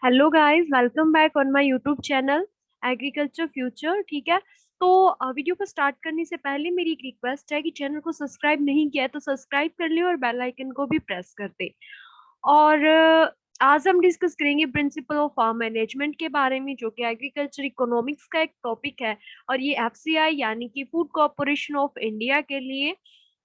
Hello guys, welcome back on my YouTube channel agriculture future. ठीक है। तो video को स्टार्ट करने से पहले मेरी एक रिक्वेस्ट है कि चैनल को सब्सक्राइब नहीं किया है तो सब्सक्राइब कर ले और बेल आइकन को भी प्रेस कर दे। और आज हम डिस्कस करेंगे प्रिंसिपल ऑफ फार्म मैनेजमेंट के बारे में, जो कि एग्रीकल्चर इकोनॉमिक्स का एक टॉपिक है। और ये एफसीआई यानी कि फूड कॉरपोरेशन ऑफ इंडिया के लिए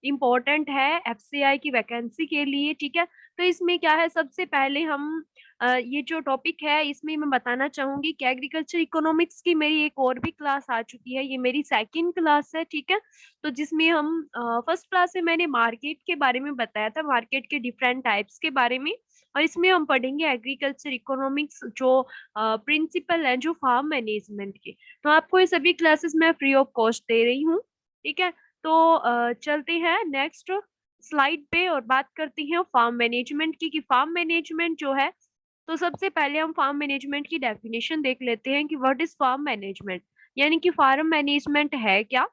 इम्पोर्टेंट है, एफसीआई की वैकेंसी के लिए। ठीक है। तो इसमें क्या है, सबसे पहले हम ये जो टॉपिक है इसमें मैं बताना चाहूंगी कि एग्रीकल्चर इकोनॉमिक्स की मेरी एक और भी क्लास आ चुकी है। ये मेरी सेकंड क्लास है। ठीक है। तो जिसमें हम फर्स्ट क्लास में मैंने मार्केट के बारे में बताया था, मार्केट के डिफरेंट टाइप्स के बारे में। और इसमें हम पढ़ेंगे एग्रीकल्चर इकोनॉमिक्स जो प्रिंसिपल है जो फार्म मैनेजमेंट के। तो आपको ये सभी क्लासेस मैं फ्री ऑफ कॉस्ट दे रही हूँ। ठीक है। तो चलते हैं नेक्स्ट स्लाइड पे और बात करती हैं फार्म मैनेजमेंट की, कि फार्म मैनेजमेंट जो है। तो सबसे पहले हम फार्म मैनेजमेंट की डेफिनेशन देख लेते हैं कि व्हाट इज फार्म मैनेजमेंट, यानी कि फार्म मैनेजमेंट है क्या,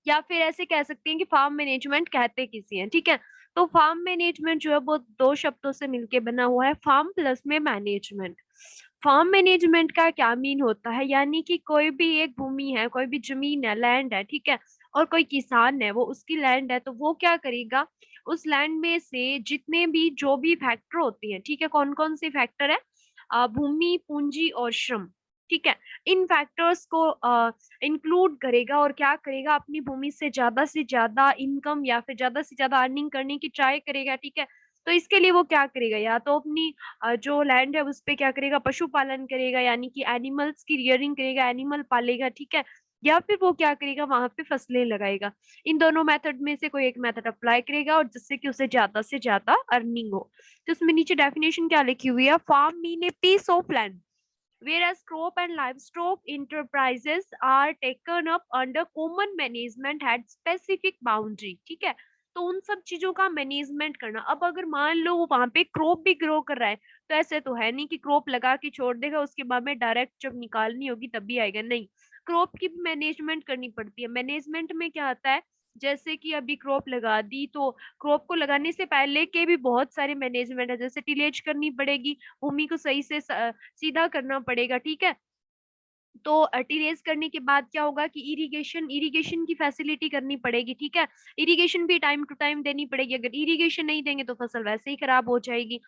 या फिर ऐसे कह सकते हैं कि फार्म मैनेजमेंट कहते किसी हैं। ठीक है। तो फार्म मैनेजमेंट जो है वो दो शब्दों से मिलके बना हुआ है, फार्म प्लस में मैनेजमेंट। फार्म मैनेजमेंट का क्या मीन होता है, यानी कि कोई भी एक भूमि है, कोई भी जमीन है, लैंड है। ठीक है। और कोई किसान है, वो उसकी लैंड है, तो वो क्या करेगा, उस लैंड में से जितने भी जो भी फैक्टर होती हैं, ठीक है, कौन कौन से फैक्टर है, भूमि, पूंजी और श्रम। ठीक है। इन फैक्टर्स को इंक्लूड करेगा और क्या करेगा, अपनी भूमि से ज्यादा इनकम या फिर ज्यादा से ज्यादा अर्निंग करने की ट्राई करेगा। ठीक है। तो इसके लिए वो क्या करेगा, या तो अपनी जो लैंड है उस पे क्या करेगा, पशुपालन करेगा, यानी कि एनिमल्स की रियरिंग करेगा, एनिमल पालेगा। ठीक है। या फिर वो क्या करेगा, वहां पे फसलें लगाएगा। इन दोनों मेथड में से कोई एक मेथड अप्लाई करेगा, और जिससे कि उसे ज्यादा से ज्यादा अर्निंग हो। तो उसमें नीचे डेफिनेशन क्या लिखी हुई है, farm mean a piece of land whereas crop and livestock enterprises are taken up under common management had specific boundary। ठीक है। तो उन सब चीजों का मैनेजमेंट करना। अब अगर मान लो वो वहां पे क्रॉप भी ग्रो कर रहा है, तो ऐसे तो है नहीं कि क्रॉप लगा के छोड़ देगा, उसके बाद में डायरेक्ट जब निकालनी होगी तभी आएगा, नहीं। क्रॉप की भी मैनेजमेंट करनी पड़ती है। मैनेजमेंट में क्या आता है, जैसे कि अभी क्रॉप लगा दी, तो क्रॉप को लगाने से पहले के भी बहुत सारे मैनेजमेंट है, जैसे टिलेज करनी पड़ेगी, भूमि को सही से सीधा करना पड़ेगा। ठीक है। तो टिलेज करने के बाद क्या होगा कि इरिगेशन इरिगेशन की फैसिलिटी करनी पड़ेगी। ठीक है। इरिगेशन भी टाइम टू टाइम देनी पड़ेगी, अगर इरिगेशन नहीं देंगे तो फसल वैसे ही खराब हो जाएगी।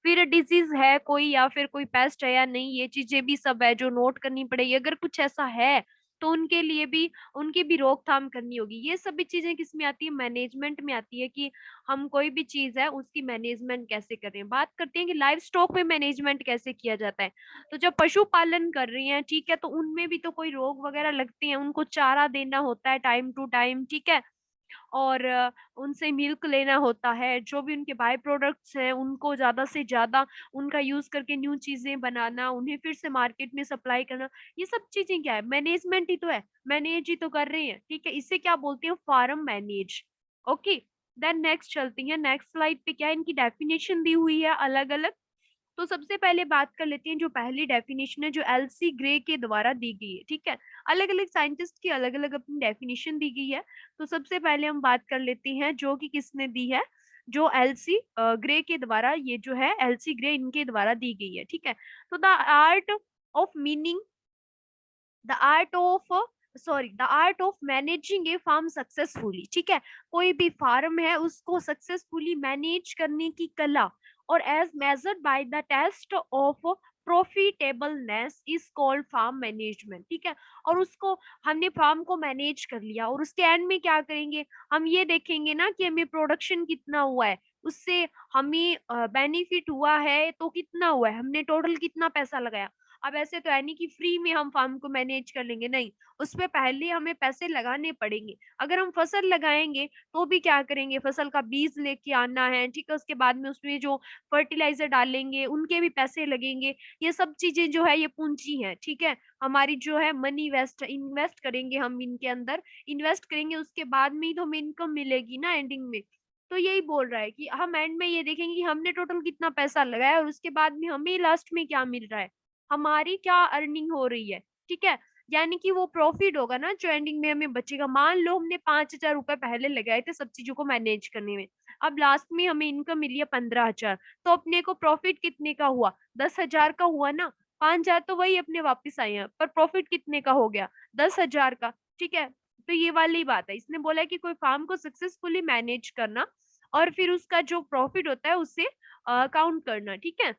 फिर डिजीज है कोई, या फिर कोई पेस्ट है या नहीं, ये चीजें भी सब है जो नोट करनी पड़ेगी। अगर कुछ ऐसा है तो उनके लिए भी, उनकी भी रोकथाम करनी होगी। ये सभी चीजें किस में आती है, मैनेजमेंट में आती है, कि हम कोई भी चीज है उसकी मैनेजमेंट कैसे कर रहे हैं। बात करते हैं कि लाइव स्टॉक में मैनेजमेंट कैसे किया जाता है। तो जब पशुपालन कर रही हैं, ठीक है, तो उनमें भी तो कोई रोग वगैरह लगती हैं, उनको चारा देना होता है टाइम टू टाइम। ठीक है। और उनसे मिल्क लेना होता है, जो भी उनके बाय प्रोडक्ट्स हैं उनको ज्यादा से ज्यादा उनका यूज करके न्यू चीजें बनाना, उन्हें फिर से मार्केट में सप्लाई करना। ये सब चीजें क्या है, मैनेजमेंट ही तो है, मैनेज ही तो कर रहे हैं। ठीक है। इसे क्या बोलते हैं, farm manage. Okay. Then next चलती है, नेक्स्ट स्लाइड पे क्या है, इनकी डेफिनेशन दी हुई है अलग अलग। तो सबसे पहले बात कर लेते हैं जो पहली डेफिनेशन है, जो एलसी ग्रे के द्वारा दी गई है। ठीक है। अलग अलग साइंटिस्ट की अलग अलग अपनी डेफिनेशन दी गई है। तो सबसे पहले हम बात कर लेते हैं जो कि किसने दी है, जो एलसी ग्रे के द्वारा, ये जो है एलसी ग्रे इनके द्वारा दी गई है। ठीक है। तो the art of meaning the art of the art of managing a farm successfully. ठीक है। कोई भी फार्म है उसको सक्सेसफुली मैनेज करने की कला, और as measured by the test of profitableness is called farm management. ठीक है। और उसको, हमने फार्म को मैनेज कर लिया, और उसके एंड में क्या करेंगे, हम ये देखेंगे ना कि हमें प्रोडक्शन कितना हुआ है, उससे हमें बेनिफिट हुआ है तो कितना हुआ है, हमने टोटल कितना पैसा लगाया। अब ऐसे तो है नहीं कि फ्री में हम फार्म को मैनेज कर लेंगे, नहीं। उसमें पहले हमें पैसे लगाने पड़ेंगे। अगर हम फसल लगाएंगे तो भी क्या करेंगे, फसल का बीज लेके आना है। ठीक है। उसके बाद में उसमें जो फर्टिलाइजर डालेंगे उनके भी पैसे लगेंगे। ये सब चीजें जो है ये पूंजी है। ठीक है। हमारी जो है मनी वेस्ट इन्वेस्ट करेंगे हम इनके अंदर, इन्वेस्ट करेंगे, उसके बाद में ही तो हमें इनकम मिलेगी ना एंडिंग में। तो यही बोल रहा है कि हम एंड में ये देखेंगे कि हमने टोटल कितना पैसा लगाया, और उसके बाद में हमें लास्ट में क्या मिल रहा है, हमारी क्या अर्निंग हो रही है। ठीक है। यानी कि वो प्रॉफिट होगा ना जो एंडिंग में हमें बचेगा। मान लो हमने 5,000 रुपए पहले लगाए थे सब चीजों को मैनेज करने में, अब लास्ट में हमें इनकम मिली है 15,000, तो अपने को प्रॉफिट कितने का हुआ? 10,000 का हुआ ना। 5,000 तो वही अपने वापस आए हैं, पर प्रॉफिट कितने का हो गया? 10,000 का। ठीक है, तो ये वाली बात है। इसने बोला है कि कोई फार्म को सक्सेसफुली मैनेज करना और फिर उसका जो प्रॉफिट होता है उसे काउंट करना। ठीक है,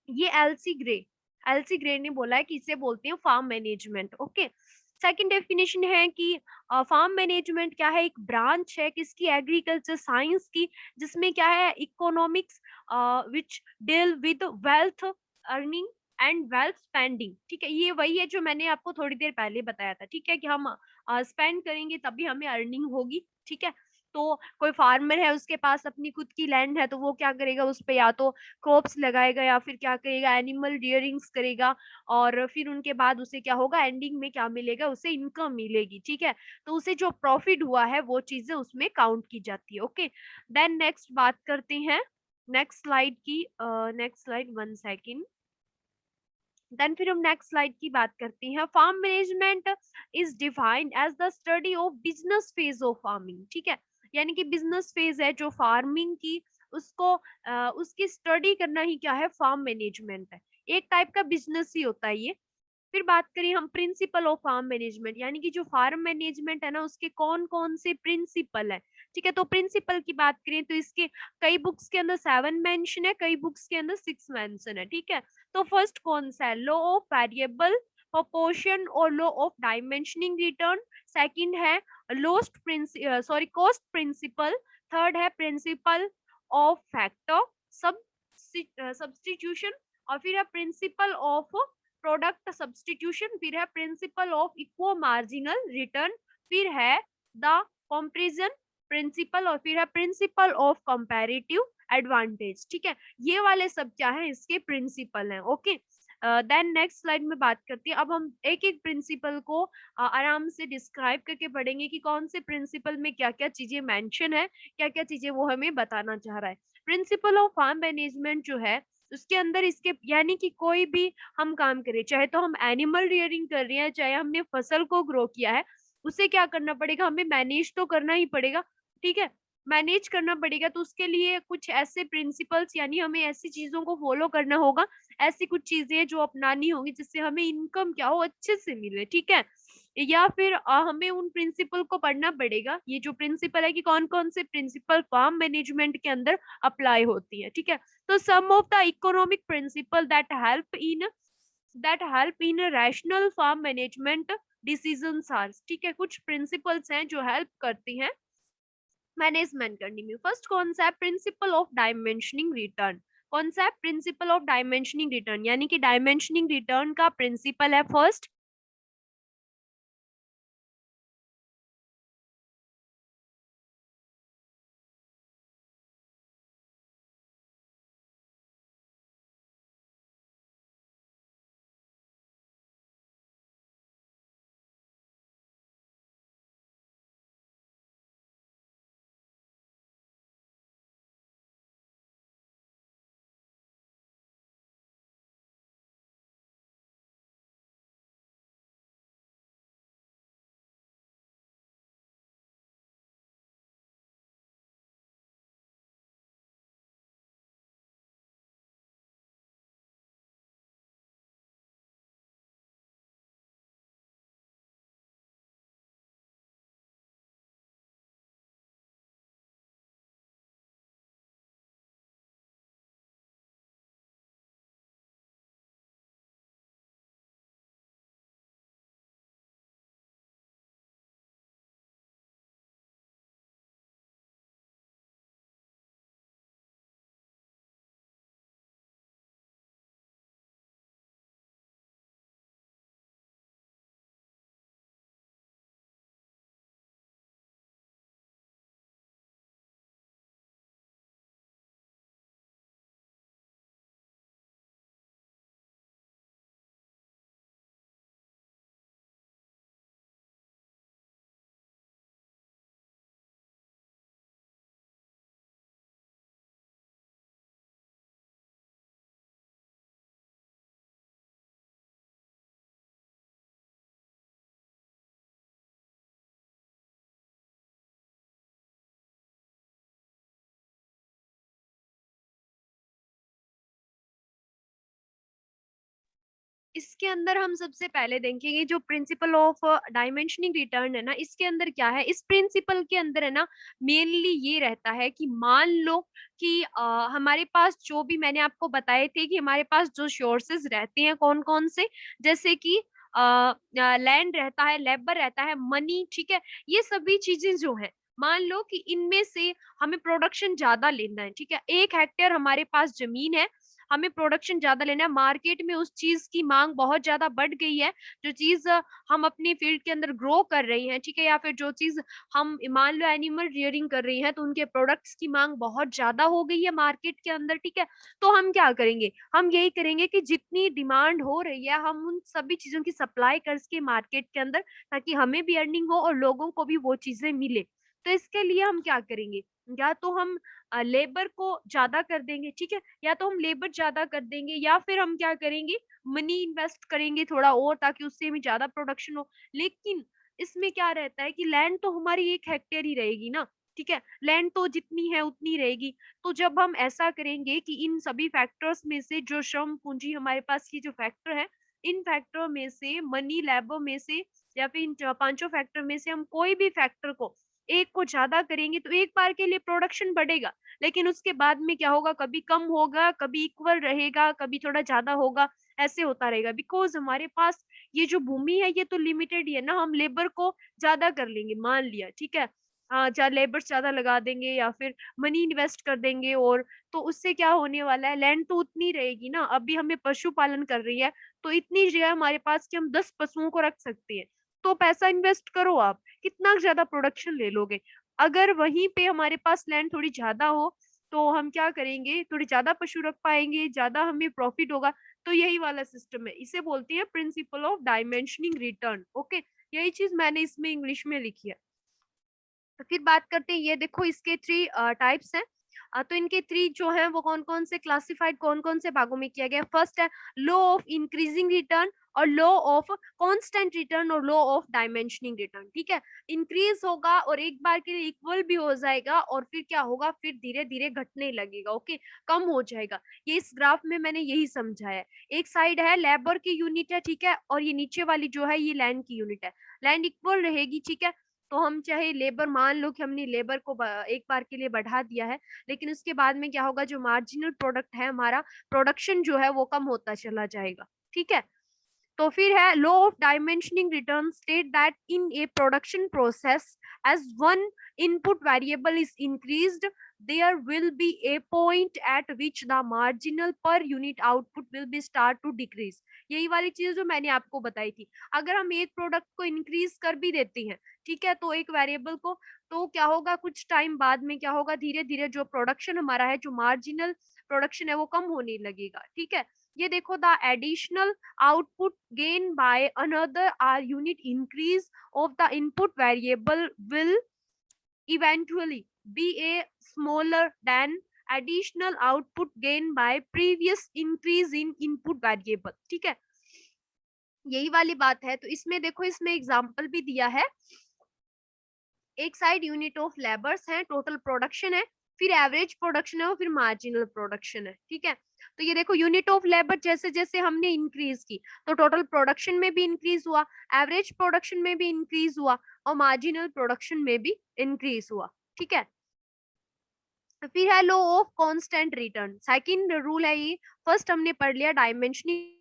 ये एलसी ग्रे ने बोला है कि इसे बोलते हैं farm management. Okay, second definition है कि फार्म मैनेजमेंट क्या है? एक ब्रांच है किसकी? एग्रीकल्चर साइंस की, जिसमें क्या है? Economics which deal with wealth earning and wealth spending. ठीक है, ये वही है जो मैंने आपको थोड़ी देर पहले बताया था। ठीक है, कि हम स्पेंड करेंगे तभी हमें अर्निंग होगी। ठीक है, तो कोई फार्मर है, उसके पास अपनी खुद की लैंड है, तो वो क्या करेगा? उस पे या तो क्रॉप्स लगाएगा या फिर क्या करेगा? एनिमल रियरिंग्स करेगा, और फिर उनके बाद उसे क्या होगा? एंडिंग में क्या मिलेगा? उसे इनकम मिलेगी। ठीक है, तो उसे जो प्रॉफिट हुआ है वो चीजें उसमें काउंट की जाती है। ओके, देन नेक्स्ट बात करते हैं नेक्स्ट स्लाइड की। Next slide, 1 second. देन फिर हम नेक्स्ट स्लाइड की बात करते हैं। Farm management is defined as the study of business phase of farming. ठीक है, यानी कि बिजनेस फेज है जो फार्मिंग की, उसको उसकी स्टडी करना ही क्या है? फार्म मैनेजमेंट है। एक टाइप का बिजनेस ही होता है ये। फिर बात करें हम प्रिंसिपल ऑफ फार्म मैनेजमेंट, यानी कि जो फार्म मैनेजमेंट है ना, उसके कौन कौन से प्रिंसिपल है। ठीक है, तो प्रिंसिपल की बात करें तो इसके कई बुक्स के अंदर 7 मेंशन है, कई बुक्स के अंदर 6 मेंशन है। ठीक है, तो फर्स्ट कौन सा है? लॉ ऑफ वेरिएबल प्रोपोर्शन और law of diminishing return. Second है कॉस्ट प्रिंसिपल। थर्ड है प्रिंसिपल ऑफ फैक्टर सब सब्स्टिट्यूशन। और फिर है प्रिंसिपल ऑफ प्रोडक्ट सब्स्टिट्यूशन। फिर है प्रिंसिपल ऑफ इक्वो मार्जिनल रिटर्न। फिर है द कंपैरिजन प्रिंसिपल, और फिर है प्रिंसिपल ऑफ कंपैरेटिव एडवांटेज। ठीक है, ये वाले सब क्या है? इसके प्रिंसिपल हैं। ओके, देन नेक्स्ट स्लाइड में बात करते हैं। अब हम एक एक प्रिंसिपल को आराम से डिस्क्राइब करके पढ़ेंगे कि कौन से प्रिंसिपल में क्या क्या चीजें मेंशन है, क्या क्या चीजें वो हमें बताना चाह रहा है। प्रिंसिपल ऑफ फार्म मैनेजमेंट जो है, उसके अंदर इसके यानी कि कोई भी हम काम करें, चाहे तो हम एनिमल रियरिंग कर रहे हैं, चाहे हमने फसल को ग्रो किया है, उसे क्या करना पड़ेगा? हमें मैनेज तो करना ही पड़ेगा। ठीक है, मैनेज करना पड़ेगा, तो उसके लिए कुछ ऐसे प्रिंसिपल्स, यानी हमें ऐसी चीजों को फॉलो करना होगा, ऐसी कुछ चीजें जो अपनानी होगी जिससे हमें इनकम क्या हो? अच्छे से मिले। ठीक है, या फिर हमें उन प्रिंसिपल को पढ़ना पड़ेगा। ये जो प्रिंसिपल है कि कौन कौन से प्रिंसिपल फार्म मैनेजमेंट के अंदर अप्लाई होती है। ठीक है, तो some of the economic principle that help in rational farm management decisions are. ठीक है, कुछ प्रिंसिपल्स हैं जो हेल्प करती हैं मैनेजमेंट करने में। First concept principle of diminishing return. Concept principle of diminishing return, यानी कि डायमेंशनिंग रिटर्न का प्रिंसिपल है फर्स्ट इसके अंदर हम सबसे पहले देखेंगे जो प्रिंसिपल ऑफ डायमेंशनिंग रिटर्न है ना, इसके अंदर क्या है, इस प्रिंसिपल के अंदर है ना मेनली ये रहता है कि मान लो कि हमारे पास जो भी मैंने आपको बताए थे कि हमारे पास जो सोर्सेज रहते हैं कौन कौन से, जैसे कि लैंड रहता है, लेबर रहता है, मनी, ठीक है, ये सभी चीजें जो है, मान लो कि इनमें से हमें प्रोडक्शन ज्यादा लेना है, ठीक है, 1 हेक्टेयर हमारे पास जमीन है, हमें प्रोडक्शन ज्यादा लेना है, मार्केट में उस चीज की मांग बहुत ज्यादा बढ़ गई है, जो चीज हम अपनी फील्ड के अंदर ग्रो कर रही हैं, ठीक है, या फिर जो चीज हम मान लो एनिमल रियरिंग कर रही हैं तो उनके प्रोडक्ट्स की मांग बहुत ज्यादा हो गई है मार्केट के अंदर, ठीक है, तो हम क्या करेंगे, हम यही करेंगे कि जितनी डिमांड हो रही है हम उन सभी चीजों की सप्लाई कर सके मार्केट के अंदर, ताकि हमें भी अर्निंग हो और लोगों को भी वो चीजें मिले। तो इसके लिए हम क्या करेंगे, या तो हम लेबर को ज्यादा कर देंगे, ठीक है, या तो हम लेबर ज्यादा कर देंगे, या फिर हम क्या करेंगे, मनी इन्वेस्ट करेंगे थोड़ा और, ताकि उससे भी ज्यादा प्रोडक्शन हो। लेकिन इसमें क्या रहता है कि लैंड तो हमारी 1 हेक्टेयर ही रहेगी ना, ठीक है, लैंड तो जितनी है उतनी रहेगी। तो जब हम ऐसा करेंगे कि इन सभी फैक्टर्स में से जो श्रम पूंजी हमारे पास की जो फैक्टर है, इन फैक्टर में से मनी, लेबर में से, या फिर इन पांचों फैक्टर में से हम कोई भी फैक्टर को एक को ज्यादा करेंगे तो एक बार के लिए प्रोडक्शन बढ़ेगा, लेकिन उसके बाद में क्या होगा, कभी कम होगा, कभी इक्वल रहेगा, कभी थोड़ा ज्यादा होगा, ऐसे होता रहेगा। बिकॉज हमारे पास ये जो भूमि है ये तो लिमिटेड ही है ना, हम लेबर को ज्यादा कर लेंगे, मान लिया, ठीक है, लेबर ज्यादा लगा देंगे या फिर मनी इन्वेस्ट कर देंगे, और तो उससे क्या होने वाला है, लैंड तो उतनी रहेगी ना, अभी हमें पशुपालन कर रही है तो इतनी जगह हमारे पास कि हम 10 पशुओं को रख सकते हैं। तो पैसा इन्वेस्ट करो आप, कितना ज्यादा प्रोडक्शन ले लोगे। अगर वहीं पे हमारे पास लैंड थोड़ी ज्यादा हो तो हम क्या करेंगे, थोड़ी ज्यादा पशु रख पाएंगे, ज्यादा हमें प्रॉफिट होगा। तो यही वाला सिस्टम है, इसे बोलते हैं principle of diminishing return. Okay, यही चीज मैंने इसमें इंग्लिश में लिखी है। तो फिर बात करते हैं, ये देखो इसके 3 टाइप्स हैं। तो इनके 3 जो है वो कौन कौन से क्लासिफाइड, कौन कौन से भागों में किया गया। फर्स्ट है लॉ ऑफ इंक्रीजिंग रिटर्न, और लॉ ऑफ कांस्टेंट रिटर्न, और लॉ ऑफ डायमेंशनिंग रिटर्न, ठीक है। इंक्रीज होगा और एक बार के लिए इक्वल भी हो जाएगा, और फिर क्या होगा, फिर धीरे धीरे घटने लगेगा, ओके, कम हो जाएगा। ये इस ग्राफ में मैंने यही समझाया है। एक साइड है लेबर की यूनिट है, ठीक है, और ये नीचे वाली जो है ये लैंड की यूनिट है। लैंड इक्वल रहेगी, ठीक है, तो हम चाहे लेबर, मान लो कि हमने लेबर को एक बार के लिए बढ़ा दिया है, लेकिन उसके बाद में क्या होगा, जो मार्जिनल प्रोडक्ट है हमारा, प्रोडक्शन जो है वो कम होता चला जाएगा, ठीक है। तो फिर है law of diminishing return state that in a production process as one input variable is increased there will be a point at which the marginal per unit output will be start to decrease। यही वाली चीज जो मैंने आपको बताई थी, अगर हम एक प्रोडक्ट को इंक्रीज कर भी देते हैं, ठीक है, तो एक वेरिएबल को, तो क्या होगा, कुछ टाइम बाद में क्या होगा, धीरे धीरे जो प्रोडक्शन हमारा है, जो मार्जिनल प्रोडक्शन है वो कम होने लगेगा, ठीक है। ये देखो, the additional output gained by another R unit increase of the input variable will eventually be a smaller than additional output gained by previous increase in input variable, ठीक है। यही वाली बात है। तो इसमें देखो, इसमें एग्जांपल भी दिया है। एक साइड यूनिट ऑफ लेबर्स है, टोटल प्रोडक्शन है, फिर एवरेज प्रोडक्शन है और फिर मार्जिनल प्रोडक्शन है, ठीक है। तो ये देखो, यूनिट ऑफ लेबर जैसे जैसे हमने इंक्रीज की तो टोटल प्रोडक्शन में भी इंक्रीज हुआ, एवरेज प्रोडक्शन में भी इंक्रीज हुआ, और मार्जिनल प्रोडक्शन में भी इंक्रीज हुआ, ठीक है। फिर है law of constant return, second rule है ये। फर्स्ट हमने पढ़ लिया dimensioning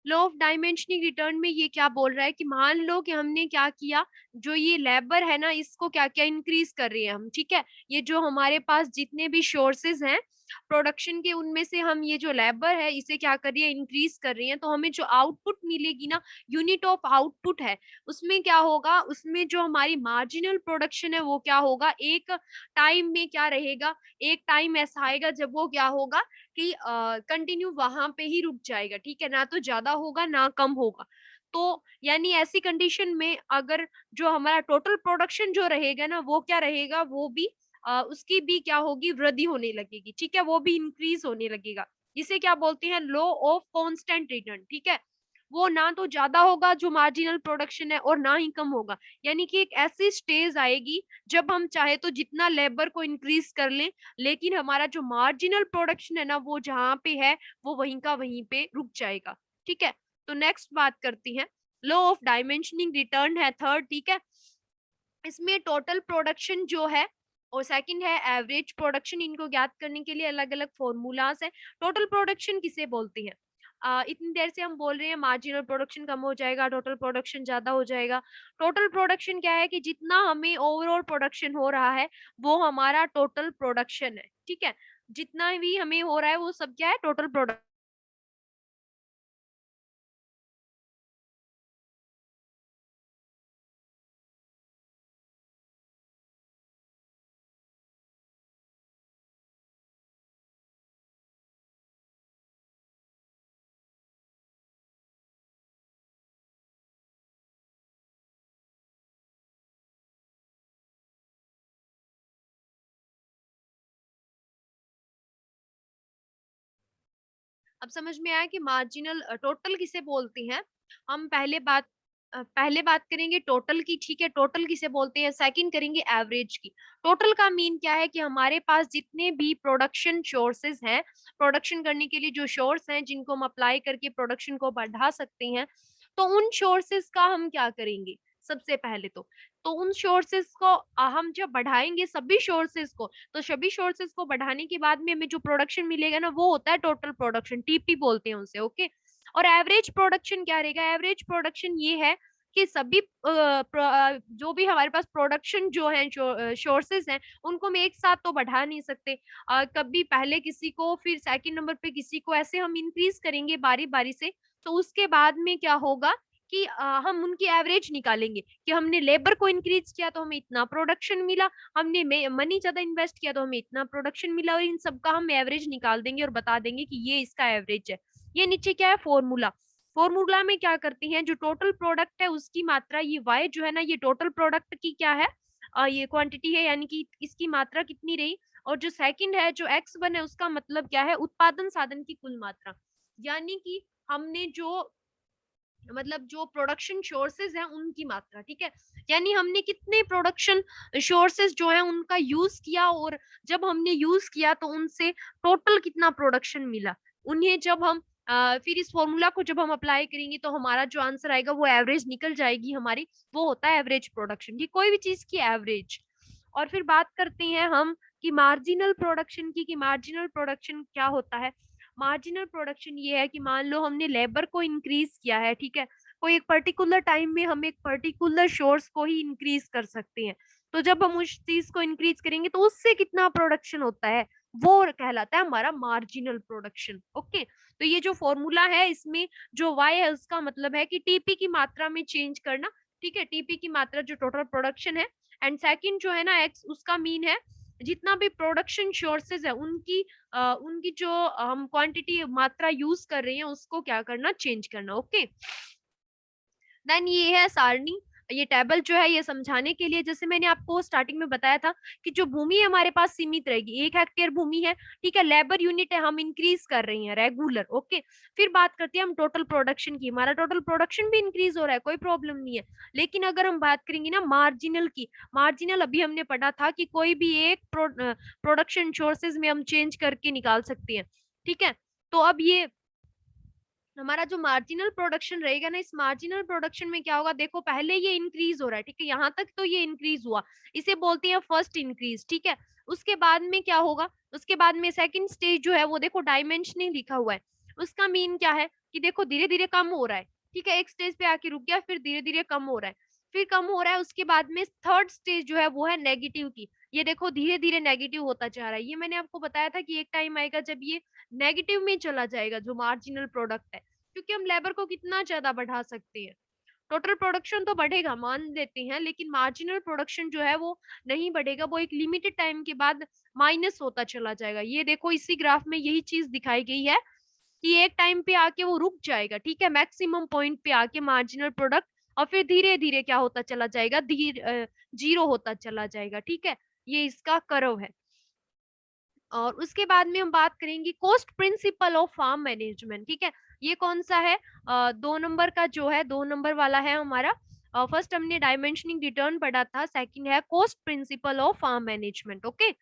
law of diminishing return में ये क्या बोल रहा है कि मान लो कि हमने क्या किया, जो ये लेबर है ना इसको क्या क्या इंक्रीज कर रहे हैं हम, ठीक है। ये जो हमारे पास जितने भी सोर्सेज हैं प्रोडक्शन के, उनमें से हम ये जो लेबर है इसे क्या कर रही है, इंक्रीज कर रही है, तो हमें जो आउटपुट मिलेगी ना, यूनिट ऑफ आउटपुट है, उसमें क्या होगा, उसमें जो हमारी मार्जिनल प्रोडक्शन है वो क्या होगा, एक टाइम में क्या रहेगा, एक टाइम ऐसा आएगा जब वो क्या होगा कि कंटिन्यू वहां पे ही रुक जाएगा, ठीक है, ना तो ज्यादा होगा ना कम होगा। तो यानी ऐसी कंडीशन में अगर जो हमारा टोटल प्रोडक्शन जो रहेगा ना वो क्या रहेगा, वो भी उसकी भी क्या होगी, वृद्धि होने लगेगी, ठीक है, वो भी इंक्रीज होने लगेगा। इसे क्या बोलते हैं, लॉ ऑफ कांस्टेंट रिटर्न, ठीक है। वो ना तो ज्यादा होगा जो मार्जिनल प्रोडक्शन है और ना ही कम होगा, यानी कि एक ऐसी स्टेज आएगी जब हम चाहे तो जितना लेबर को इंक्रीज कर लें, लेकिन हमारा जो मार्जिनल प्रोडक्शन है ना वो जहाँ पे है वो वहीं का वहीं पे रुक जाएगा, ठीक है। तो नेक्स्ट बात करती हैं, लॉ ऑफ डायमेंशनिंग रिटर्न है थर्ड, ठीक है। इसमें टोटल प्रोडक्शन जो है और सेकंड है एवरेज प्रोडक्शन, इनको ज्ञात करने के लिए अलग अलग फॉर्मूलाज है। टोटल प्रोडक्शन किसे बोलते हैं, इतनी देर से हम बोल रहे हैं मार्जिनल प्रोडक्शन कम हो जाएगा, टोटल प्रोडक्शन ज्यादा हो जाएगा। टोटल प्रोडक्शन क्या है कि जितना हमें ओवरऑल प्रोडक्शन हो रहा है वो हमारा टोटल प्रोडक्शन है, ठीक है। जितना भी हमें हो रहा है वो सब क्या है, टोटल प्रोडक्ट। अब समझ में आया कि मार्जिनल टोटल किसे बोलते हैं। हम पहले बात करेंगे टोटल की, ठीक है, टोटल किसे बोलते हैं, सेकंड करेंगे एवरेज की। टोटल का मीन क्या है कि हमारे पास जितने भी प्रोडक्शन सोर्सेज हैं, प्रोडक्शन करने के लिए जो सोर्स हैं जिनको हम अप्लाई करके प्रोडक्शन को बढ़ा सकते हैं, तो उन सोर्सेज का हम क्या करेंगे, सबसे पहले तो उन सोर्सेज को हम जब बढ़ाएंगे सभी सोर्सेज को, तो सभी सोर्सेज को बढ़ाने के बाद में हमें जो प्रोडक्शन मिलेगा ना वो होता है टोटल प्रोडक्शन, टीपी बोलते हैं उसे, ओके। और एवरेज प्रोडक्शन क्या रहेगा, एवरेज प्रोडक्शन ये है कि सभी जो भी हमारे पास प्रोडक्शन जो है सोर्सेज हैं उनको हम एक साथ तो बढ़ा नहीं सकते। कभी पहले किसी को फिर सेकंड नंबर पे किसी को, ऐसे हम इंक्रीज करेंगे बारी बारी से। तो उसके बाद में क्या होगा कि हम उनकी एवरेज निकालेंगे कि हमने लेबर को इंक्रीज किया तो हमें इतना प्रोडक्शन मिला, हमने मनी ज्यादा इन्वेस्ट किया तो हमें इतना प्रोडक्शन मिला, और इन सब का हम एवरेज निकाल देंगे और बता देंगे कि ये इसका एवरेज है। ये नीचे क्या है, फॉर्मूला। फॉर्मूला में क्या करती हैं, जो टोटल प्रोडक्ट है उसकी मात्रा, ये वाई जो है ना ये टोटल प्रोडक्ट की क्या है, ये क्वांटिटी है, यानी कि इसकी मात्रा कितनी रही। और जो सेकंड है जो एक्स वन है उसका मतलब क्या है, उत्पादन साधन की कुल मात्रा, यानी कि हमने जो मतलब जो प्रोडक्शन सोर्सेज हैं उनकी मात्रा, ठीक है। यानी हमने कितने प्रोडक्शन सोर्सेज जो है उनका यूज किया, और जब हमने यूज किया तो उनसे टोटल कितना प्रोडक्शन मिला, उन्हें जब हम फिर इस फॉर्मूला को जब हम अप्लाई करेंगे तो हमारा जो आंसर आएगा वो एवरेज निकल जाएगी हमारी, वो होता है एवरेज प्रोडक्शन, ठीक, कोई भी चीज की एवरेज। और फिर बात करते हैं हम कि मार्जिनल प्रोडक्शन की, कि मार्जिनल प्रोडक्शन क्या होता है। मार्जिनल प्रोडक्शन ये है कि मान लो हमने लेबर को इंक्रीज किया है, ठीक है, कोई एक पर्टिकुलर टाइम में हम एक पर्टिकुलर सोर्स को ही इंक्रीज कर सकते हैं, तो जब हम उस चीज को इंक्रीज करेंगे तो उससे कितना प्रोडक्शन होता है वो कहलाता है हमारा मार्जिनल प्रोडक्शन, ओके। तो ये जो फॉर्मूला है इसमें जो वाई है उसका मतलब है कि टीपी की मात्रा में चेंज करना, ठीक है, टीपी की मात्रा जो टोटल प्रोडक्शन है। एंड सेकंड जो है ना एक्स, उसका मीन है जितना भी प्रोडक्शन सोर्सेज है उनकी जो हम क्वांटिटी मात्रा यूज कर रहे हैं उसको क्या करना, चेंज करना, ओके। देन ये है सारणी, ये टेबल जो है ये समझाने के लिए, जैसे मैंने आपको स्टार्टिंग में बताया था कि जो भूमि हमारे पास सीमित रहेगी, 1 हेक्टेयर भूमि है, ठीक है, लेबर यूनिट है हम इंक्रीज कर रहे हैं रेगुलर, ओके। फिर बात करते हैं हम टोटल प्रोडक्शन की, हमारा टोटल प्रोडक्शन भी इंक्रीज हो रहा है, कोई प्रॉब्लम नहीं है। लेकिन अगर हम बात करेंगे ना मार्जिनल की, मार्जिनल अभी हमने पढ़ा था कि कोई भी एक प्रोडक्शन सोर्सेज में हम चेंज करके निकाल सकते हैं, ठीक है। तो अब ये हमारा जो मार्जिनल प्रोडक्शन रहेगा ना, इस मार्जिनल प्रोडक्शन में क्या होगा, देखो पहले ये इंक्रीज हो रहा है, ठीक है, यहाँ तक तो ये इंक्रीज हुआ, इसे बोलते हैं फर्स्ट इंक्रीज, ठीक है। उसके बाद में क्या होगा, उसके बाद में सेकंड स्टेज जो है वो देखो डायमेंशनिंग लिखा हुआ है, उसका मीन क्या है, कि देखो धीरे धीरे कम हो रहा है, ठीक है, एक स्टेज पे आके रुक गया, फिर धीरे धीरे कम हो रहा है, फिर कम हो रहा है, उसके बाद में थर्ड स्टेज जो है वो है नेगेटिव की। ये देखो धीरे धीरे नेगेटिव होता जा रहा है। ये मैंने आपको बताया था कि एक टाइम आएगा जब ये नेगेटिव में चला जाएगा जो मार्जिनल प्रोडक्ट है, क्योंकि हम लेबर को कितना ज्यादा बढ़ा सकते हैं। टोटल प्रोडक्शन तो बढ़ेगा मान लेते हैं, लेकिन मार्जिनल प्रोडक्शन जो है वो नहीं बढ़ेगा, वो एक लिमिटेड टाइम के बाद माइनस होता चला जाएगा। ये देखो इसी ग्राफ में यही चीज दिखाई गई है कि एक टाइम पे आके वो रुक जाएगा, ठीक है, मैक्सिमम पॉइंट पे आके मार्जिनल प्रोडक्ट, और फिर धीरे धीरे क्या होता चला जाएगा, धीरे जीरो होता चला जाएगा, ठीक है। ये इसका कर्व है। और उसके बाद में हम बात करेंगे cost principle of farm management, ठीक है। ये कौन सा है, 2 नंबर का जो है, 2 नंबर वाला है हमारा। फर्स्ट हमने डायमेंशनिंग रिटर्न पढ़ा था, सेकंड है cost principle of farm management, okay.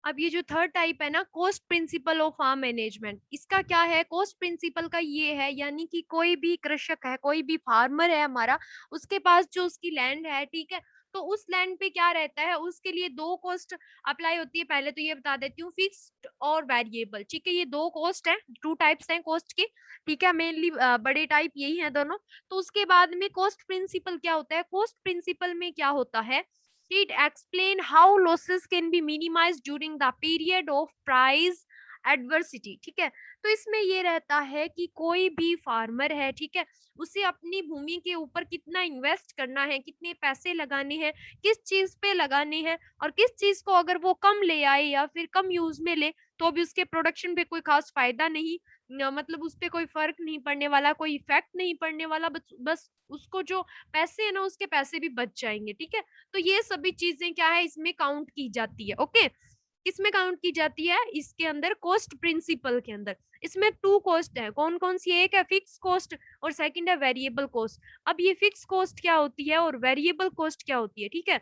अब ये जो थर्ड टाइप है ना, cost principle of farm management, इसका क्या है, कॉस्ट प्रिंसिपल का ये है, यानी कि कोई भी कृषक है, कोई भी फार्मर है हमारा, उसके पास जो उसकी लैंड है, ठीक है, तो उस लैंड पे क्या रहता है, उसके लिए दो कॉस्ट अप्लाई होती है। पहले तो ये बता देती हूँ, फिक्स्ड और वेरिएबल, ठीक है, ये दो कॉस्ट है, टू टाइप्स हैं कॉस्ट के, ठीक है, मेनली बड़े टाइप यही है दोनों। तो उसके बाद में कॉस्ट प्रिंसिपल क्या होता है, कॉस्ट प्रिंसिपल में क्या होता है, it explain how losses can be minimized during the period of price adversity, ठीक है। तो इसमें ये रहता है कि कोई भी फार्मर है, ठीक है, उसे अपनी भूमि के ऊपर कितना इन्वेस्ट करना है, कितने पैसे लगाने हैं, किस चीज पे लगाने हैं, और किस चीज को अगर वो कम ले आए या फिर कम यूज में ले तो भी उसके प्रोडक्शन पे कोई खास फायदा नहीं, मतलब उस पे कोई फर्क नहीं पड़ने वाला, कोई इफेक्ट नहीं पड़ने वाला, बस उसको जो पैसे है ना उसके पैसे भी बच जाएंगे, ठीक है। तो ये सभी चीजें क्या है, इसमें काउंट की जाती है, ओके। किसमें काउंट की जाती है, इसके अंदर कॉस्ट प्रिंसिपल के अंदर। इसमें टू कॉस्ट है, कौन कौन सी, एक है फिक्स कॉस्ट और सेकंड है वेरिएबल कॉस्ट। अब ये फिक्स कॉस्ट क्या होती है और वेरिएबल कॉस्ट क्या होती है, ठीक है।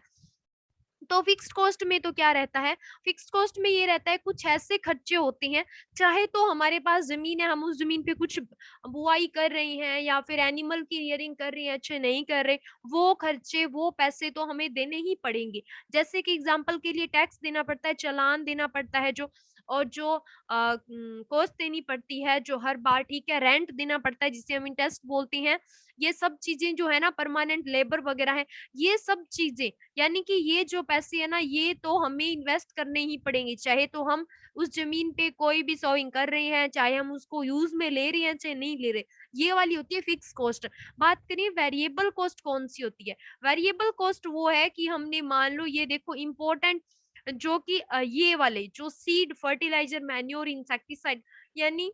तो फिक्स्ड कॉस्ट में तो क्या रहता है, फिक्स्ड कॉस्ट में ये रहता है कुछ ऐसे खर्चे होते हैं, चाहे तो हमारे पास जमीन है, हम उस जमीन पे कुछ बुआई कर रहे हैं या फिर एनिमल की रियरिंग कर रहे हैं, अच्छे नहीं कर रहे, वो खर्चे वो पैसे तो हमें देने ही पड़ेंगे। जैसे कि एग्जाम्पल के लिए टैक्स देना पड़ता है, चालान देना पड़ता है जो, और जो कॉस्ट देनी पड़ती है जो हर बार, ठीक है, रेंट देना पड़ता है जिसे हम इंटरेस्ट बोलते हैं। ये सब चीजें जो है ना, परमानेंट लेबर वगैरह है, ये सब चीजें, यानी कि ये जो पैसे है ना, ये तो हमें इन्वेस्ट करने ही पड़ेंगे, चाहे तो हम उस जमीन पे कोई भी सोइंग कर रहे हैं, चाहे हम उसको यूज में ले रहे हैं चाहे नहीं ले रहे। ये वाली होती है फिक्स कॉस्ट। बात करें वेरिएबल कॉस्ट कौन सी होती है, वेरिएबल कॉस्ट वो है कि हमने मान लो, ये देखो इंपॉर्टेंट, जो कि ये वाले जो सीड फर्टिलाइजर मैन्योर इंसेक्टिसाइड, यानी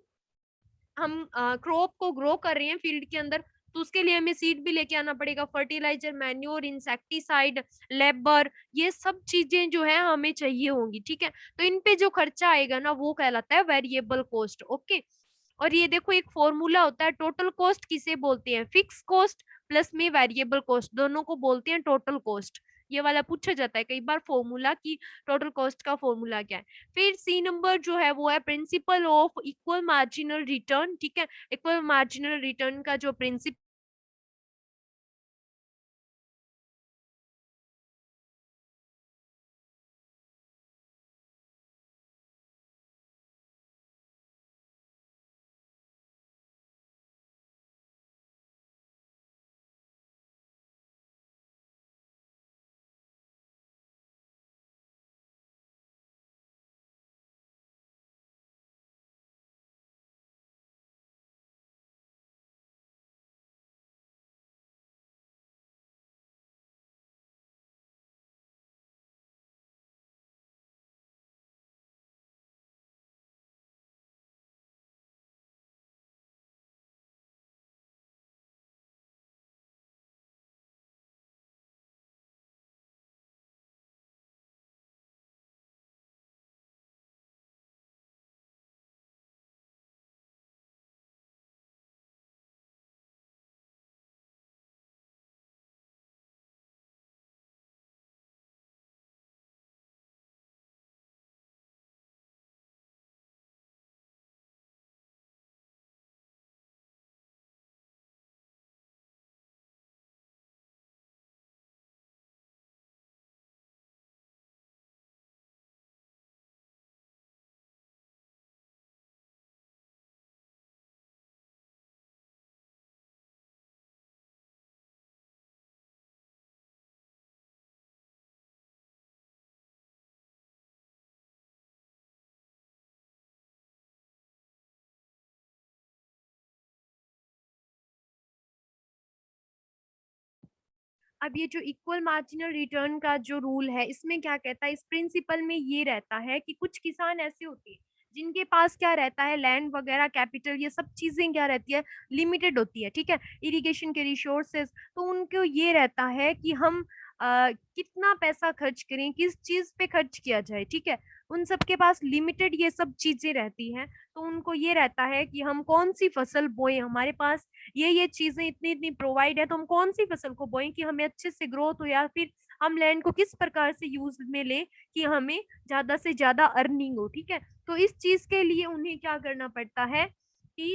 हम क्रॉप को ग्रो कर रहे हैं फील्ड के अंदर, तो उसके लिए हमें सीड भी लेके आना पड़ेगा, फर्टिलाइजर मैन्योर इंसेक्टिसाइड लेबर, ये सब चीजें जो है हमें चाहिए होंगी, ठीक है। तो इन पे जो खर्चा आएगा ना वो कहलाता है वेरिएबल कॉस्ट, ओके। और ये देखो एक फॉर्मूला होता है, टोटल कॉस्ट किसे बोलते हैं, फिक्स कॉस्ट प्लस में वेरिएबल कॉस्ट, दोनों को बोलते हैं टोटल कॉस्ट। ये वाला पूछा जाता है कई बार फॉर्मूला की, टोटल कॉस्ट का फॉर्मूला क्या है। फिर सी नंबर जो है वो है principle of equal marginal return, ठीक है। इक्वल मार्जिनल रिटर्न का जो प्रिंसिपल अब ये जो इक्वल मार्जिनल रिटर्न का जो रूल है, इसमें क्या कहता है, इस प्रिंसिपल में ये रहता है कि कुछ किसान ऐसे होते हैं जिनके पास क्या रहता है, लैंड वगैरह, कैपिटल, ये सब चीजें क्या रहती है, लिमिटेड होती है, ठीक है, इरिगेशन के रिसोर्सेज। तो उनको ये रहता है कि हम कितना पैसा खर्च करें, किस चीज पे खर्च किया जाए, ठीक है। उन सबके पास लिमिटेड ये सब चीजें रहती हैं, तो उनको ये रहता है कि हम कौन सी फसल बोए, हमारे पास ये चीजें इतनी इतनी प्रोवाइड है, तो हम कौन सी फसल को बोएं कि हमें अच्छे से ग्रोथ हो, या फिर हम लैंड को किस प्रकार से यूज में लें कि हमें ज्यादा से ज्यादा अर्निंग हो, ठीक है। तो इस चीज के लिए उन्हें क्या करना पड़ता है कि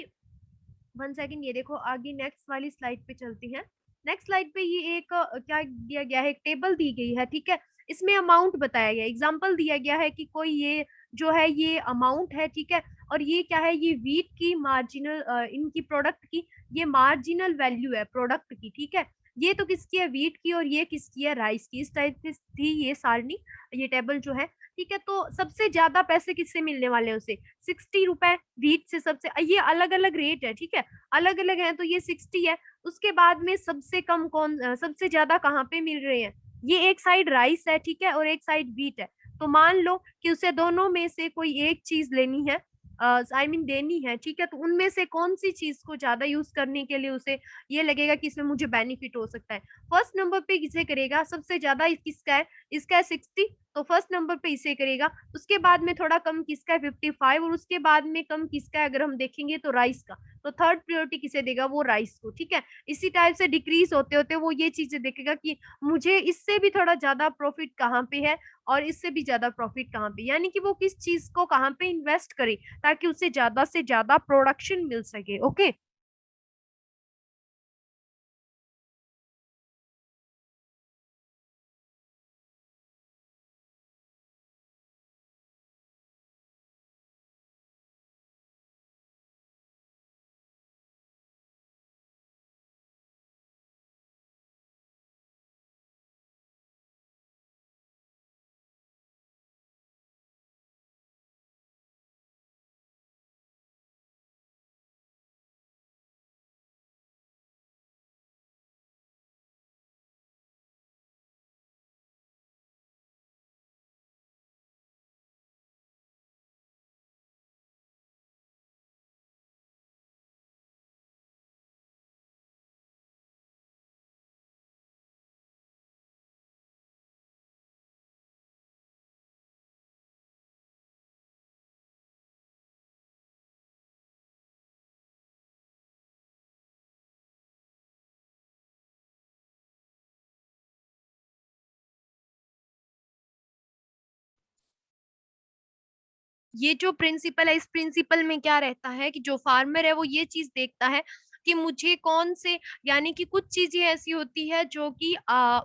1 सेकेंड, ये देखो आगे नेक्स्ट वाली स्लाइड पे चलती है। नेक्स्ट स्लाइड पे ये एक क्या दिया गया है, एक टेबल दी गई है, ठीक है। इसमें अमाउंट बताया गया, एग्जांपल दिया गया है कि कोई ये जो है ये अमाउंट है, ठीक है। और ये क्या है, ये वीट की मार्जिनल, इनकी प्रोडक्ट की ये मार्जिनल वैल्यू है प्रोडक्ट की, ठीक है। ये तो किसकी है, वीट की, और ये किसकी है, राइस की। इस टाइप से थी ये सारणी, ये टेबल जो है, ठीक है। तो सबसे ज्यादा पैसे किससे मिलने वाले हैं उसे, 60 रुपए वीट से। सबसे ये अलग अलग रेट है, ठीक है, अलग अलग है, तो ये 60 है। उसके बाद में सबसे कम कौन, सबसे ज्यादा कहाँ पे मिल रहे हैं, ये एक साइड राइस है, ठीक है, और एक साइड वीट है। तो मान लो कि उसे दोनों में से कोई एक चीज लेनी है, आई मीन देनी है, ठीक है। तो उनमें से कौन सी चीज को ज्यादा यूज करने के लिए उसे ये लगेगा कि इसमें मुझे बेनिफिट हो सकता है, फर्स्ट नंबर पे किसे करेगा, सबसे ज्यादा किसका है, इसका है 60, तो फर्स्ट नंबर पे इसे करेगा। उसके बाद में थोड़ा कम किसका है, 55, और उसके बाद में कम किसका है, अगर हम देखेंगे तो राइस का। तो थर्ड प्रायोरिटी किसे देगा, वो राइस को, ठीक है। इसी टाइप से डिक्रीज होते होते वो ये चीजें देखेगा कि मुझे इससे भी थोड़ा ज्यादा प्रॉफिट कहाँ पे है, और इससे भी ज्यादा प्रॉफिट कहाँ पे, यानी कि वो किस चीज को कहाँ पे इन्वेस्ट करे ताकि उसे ज्यादा से ज्यादा प्रोडक्शन मिल सके। ओके, ये जो प्रिंसिपल है, इस प्रिंसिपल में क्या रहता है कि जो फार्मर है वो ये चीज देखता है कि मुझे कौन से, यानी कि कुछ चीजें ऐसी होती है जो कि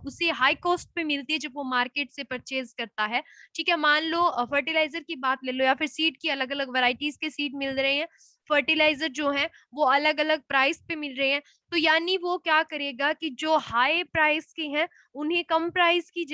उसे हाई कॉस्ट पे मिलती है जब वो मार्केट से परचेज करता है, ठीक है। मान लो फर्टिलाइजर की बात ले लो, या फिर सीड की अलग अलग वैरायटीज के सीड मिल रहे हैं, फर्टिलाइजर जो है वो अलग अलग प्राइस पे मिल रहे हैं। तो यानी वो क्या करेगा कि जो हाई प्राइस के हैं उन्हें कम प्राइस की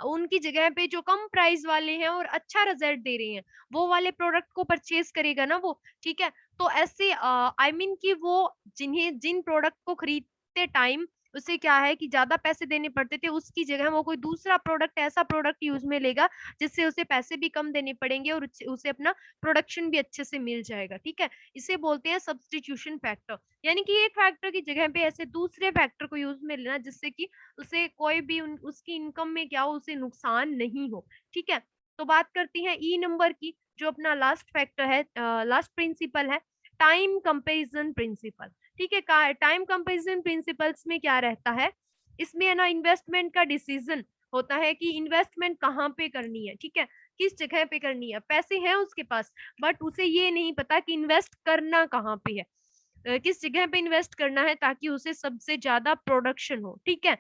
उनकी जगह पे जो कम प्राइस वाले हैं और अच्छा रिजल्ट दे रहे हैं वो वाले प्रोडक्ट को परचेज करेगा ना वो, ठीक है। तो ऐसे आई मीन कि वो जिन प्रोडक्ट को खरीदते टाइम उसे क्या है कि ज्यादा पैसे देने पड़ते थे, उसकी जगह वो कोई दूसरा प्रोडक्ट, ऐसा प्रोडक्ट यूज में लेगा जिससे उसे पैसे भी कम देने पड़ेंगे और उसे अपना प्रोडक्शन भी अच्छे से मिल जाएगा, ठीक है। इसे बोलते हैं सब्स्टिट्यूशन फैक्टर, यानी कि एक फैक्टर की जगह पे ऐसे दूसरे फैक्टर को यूज में लेना जिससे कि उसे कोई भी उसकी इनकम में क्या हो, उसे नुकसान नहीं हो, ठीक है। तो बात करती हैं ई नंबर की, जो अपना लास्ट फैक्टर है, लास्ट प्रिंसिपल है, टाइम कंपैरिजन प्रिंसिपल, ठीक है। टाइम कंपैरिजन प्रिंसिपल्स में क्या रहता है, इसमें है ना इन्वेस्टमेंट का डिसीजन होता है कि इन्वेस्टमेंट कहाँ पे करनी है, ठीक है, किस जगह पे करनी है। पैसे हैं उसके पास बट उसे ये नहीं पता कि इन्वेस्ट करना कहाँ पे है, किस जगह पे इन्वेस्ट करना है ताकि उसे सबसे ज्यादा प्रोडक्शन हो, ठीक है।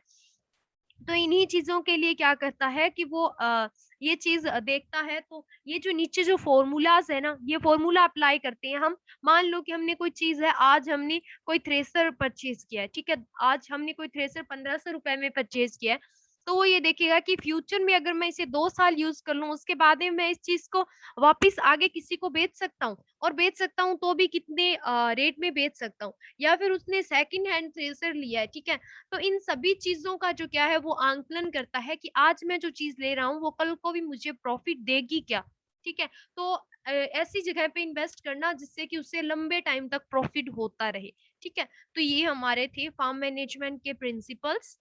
तो इन्हीं चीजों के लिए क्या करता है कि वो ये चीज देखता है। तो ये जो नीचे जो फॉर्मूलाज है ना, ये फॉर्मूला अप्लाई करते हैं हम। मान लो कि हमने कोई चीज है, आज हमने कोई थ्रेसर परचेज किया है, ठीक है, आज हमने कोई थ्रेसर 1500 रुपए में परचेज किया है। तो वो ये देखेगा कि फ्यूचर में अगर मैं इसे 2 साल यूज़ कर लूँ, उसके बाद में मैं इस चीज़ को वापस आगे किसी को बेच सकता हूँ, और बेच सकता हूँ तो भी कितने रेट में बेच सकता हूँ, या फिर उसने सेकंड हैंड थ्रेसर लिया है, ठीक है? तो इन सभी चीज़ों का जो क्या है वो आंकलन करता है कि आज मैं जो चीज़ ले रहा हूँ वो कल को भी मुझे प्रॉफिट देगी क्या? ठीक है? तो ऐसी जगह पे इन्वेस्ट करना जिससे कि उससे लंबे टाइम तक प्रॉफिट होता रहे, ठीक है? तो ये हमारे थे फार्म मैनेजमेंट के प्रिंसिपल्स।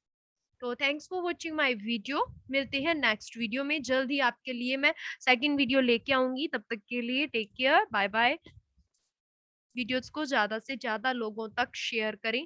तो thanks for watching my video. मिलते हैं नेक्स्ट वीडियो में, जल्द ही आपके लिए मैं सेकंड वीडियो लेके आऊंगी। तब तक के लिए take care, bye bye. Videos को ज्यादा से ज्यादा लोगों तक शेयर करें।